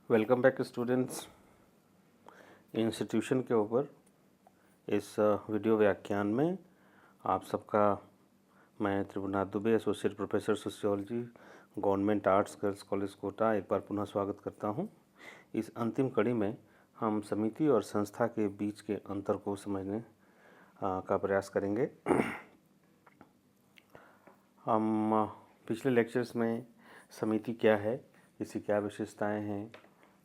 Welcome back students. Institution के ऊपर इस वीडियो व्याख्यान में आप सबका मैं Tribhuvanath Dubey, associate professor sociology, government arts girls college Kota, एक बार पुनः स्वागत करता हूं। इस अंतिम कड़ी में हम समिति और संस्था के बीच के अंतर को समझने का प्रयास करेंगे। हम पिछले लेक्चर्स में समिति क्या है, इसकी क्या विशेषताएं हैं,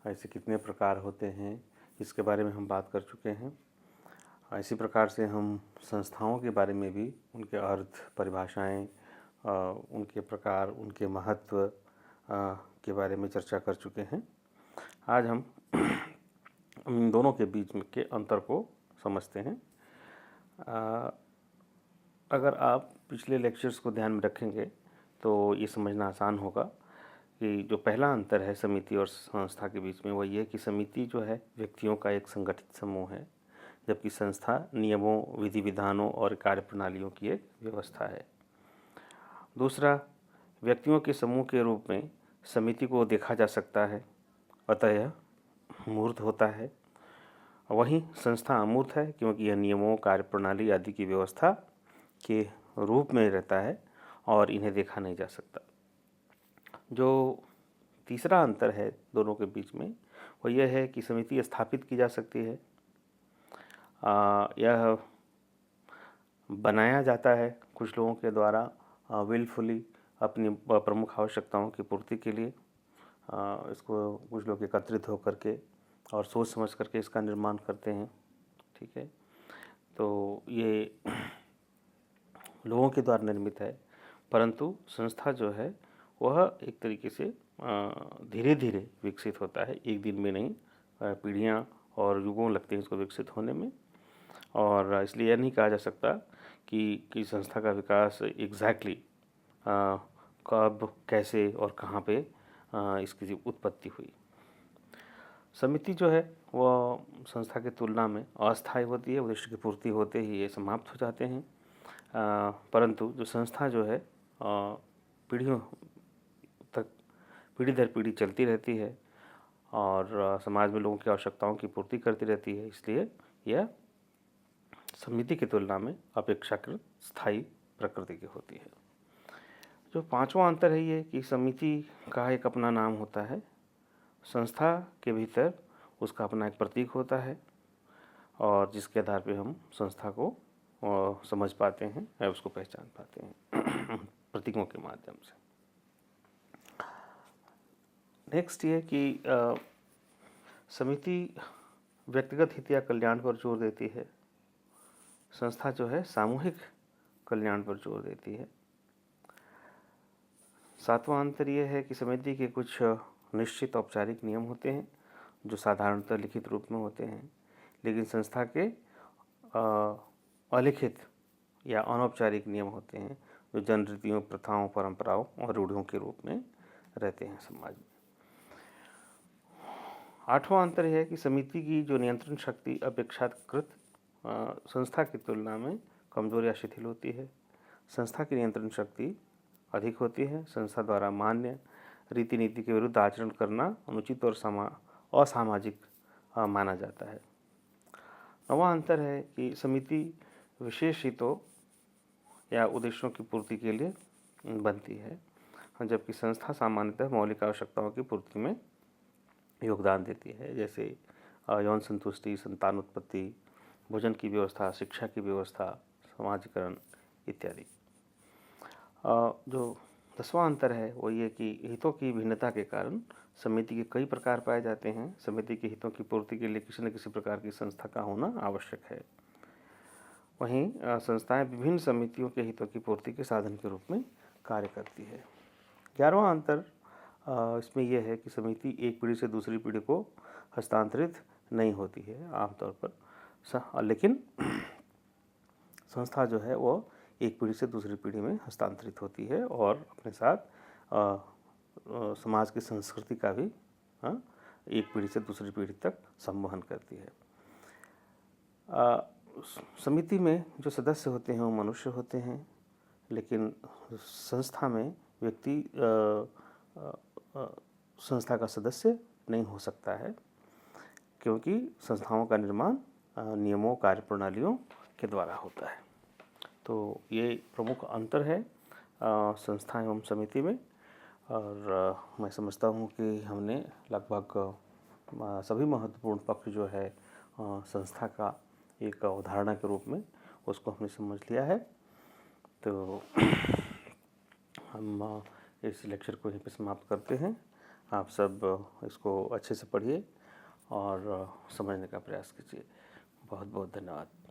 ऐसे कितने प्रकार होते हैं, इसके बारे में हम बात कर चुके हैं। इसी प्रकार से हम संस्थाओं के बारे में भी, उनके अर्थ, परिभाषाएं, उनके प्रकार, उनके महत्व के बारे में चर्चा कर चुके हैं। आज हम इन दोनों के बीच में के अंतर को समझते हैं। अगर आप पिछले लेक्चर्स को ध्यान में रखेंगे तो ये समझना आसान होगा कि जो पहला अंतर है समिति और संस्था के बीच में, वो ये कि समिति जो है व्यक्तियों का एक संगठित समूह है, जबकि संस्था नियमों, विधि विधानों और कार्यप्रणालियों की एक व्यवस्था है। दूसरा, व्यक्तियों के समूह के रूप में समिति को देखा जा सकता है, अतः यह मूर्त होता है। वहीं संस्था अमूर्त है क्योंकि यह नियमों, कार्यप्रणाली आदि की व्यवस्था के रूप में रहता है और इन्हें देखा नहीं जा सकता। जो तीसरा अंतर है दोनों के बीच में, वो यह है कि समिति स्थापित की जा सकती है, यह बनाया जाता है कुछ लोगों के द्वारा विलफुली अपनी प्रमुख आवश्यकताओं की पूर्ति के लिए। इसको कुछ लोग एकत्रित होकर के और सोच समझ करके इसका निर्माण करते हैं। ठीक है, तो ये लोगों के द्वारा निर्मित है, परंतु संस्था जो है वह एक तरीके से धीरे धीरे विकसित होता है, एक दिन में नहीं, पीढ़ियाँ और युगों लगते हैं इसको विकसित होने में। और इसलिए यह नहीं कहा जा सकता कि संस्था का विकास एग्जैक्टली कब, कैसे और कहाँ पे इसकी उत्पत्ति हुई। समिति जो है वह संस्था की तुलना में अस्थायी होती है, उद्देश्य की पूर्ति होते ही ये समाप्त हो जाते हैं। परंतु जो संस्था जो है पीढ़ियों तक, पीढ़ी दर पीढ़ी चलती रहती है और समाज में लोगों की आवश्यकताओं की पूर्ति करती रहती है, इसलिए यह समिति की तुलना में अपेक्षाकृत स्थायी प्रकृति की होती है। जो पांचवा अंतर है ये कि समिति का एक अपना नाम होता है, संस्था के भीतर उसका अपना एक प्रतीक होता है और जिसके आधार पे हम संस्था को समझ पाते हैं या उसको पहचान पाते हैं प्रतीकों के माध्यम से। नेक्स्ट ये कि समिति व्यक्तिगत हित या कल्याण पर जोर देती है, संस्था जो है सामूहिक कल्याण पर जोर देती है। सातवां अंतर यह है कि समिति के कुछ निश्चित औपचारिक नियम होते हैं जो साधारणतः लिखित रूप में होते हैं, लेकिन संस्था के अलिखित या अनौपचारिक नियम होते हैं जो जनरीतियों, प्रथाओं, परंपराओं और रूढ़ियों के रूप में रहते हैं समाज में। आठवां अंतर यह है कि समिति की जो नियंत्रण शक्ति अपेक्षाकृत संस्था की तुलना में कमजोर या शिथिल होती है। संस्था की नियंत्रण शक्ति अधिक होती है। संस्था द्वारा मान्य रीति नीति के विरुद्ध आचरण करना अनुचित और असामाजिक माना जाता है। नवा अंतर है कि समिति विशेष हितों या उद्देश्यों की पूर्ति के लिए बनती है, जबकि संस्था सामान्यतः मौलिक आवश्यकताओं की पूर्ति में योगदान देती है, जैसे यौन संतुष्टि, संतानोत्पत्ति, भोजन की व्यवस्था, शिक्षा की व्यवस्था, समाजीकरण इत्यादि। जो 10वां अंतर है वो ये कि हितों की भिन्नता के कारण समिति के कई प्रकार पाए जाते हैं। समिति के हितों की पूर्ति के लिए किसी न किसी प्रकार की संस्था का होना आवश्यक है। वहीं संस्थाएं विभिन्न समितियों के हितों की पूर्ति के साधन के रूप में कार्य करती है। 11वां अंतर इसमें यह है कि समिति एक पीढ़ी से दूसरी पीढ़ी को हस्तांतरित नहीं होती है आमतौर पर, लेकिन संस्था जो है वो एक पीढ़ी से दूसरी पीढ़ी में हस्तांतरित होती है और अपने साथ समाज की संस्कृति का भी एक पीढ़ी से दूसरी पीढ़ी तक संवहन करती है। समिति में जो सदस्य होते हैं वो मनुष्य होते हैं, लेकिन संस्था में व्यक्ति संस्था का सदस्य नहीं हो सकता है, क्योंकि संस्थाओं का निर्माण नियमों, कार्यप्रणालियों के द्वारा होता है। तो ये प्रमुख अंतर है संस्था एवं समिति में। और मैं समझता हूँ कि हमने लगभग सभी महत्वपूर्ण पक्ष जो है संस्था का एक अवधारणा के रूप में उसको हमने समझ लिया है। तो हम इस लेक्चर को यहीं पे समाप्त करते हैं। आप सब इसको अच्छे से पढ़िए और समझने का प्रयास कीजिए। बहुत बहुत धन्यवाद।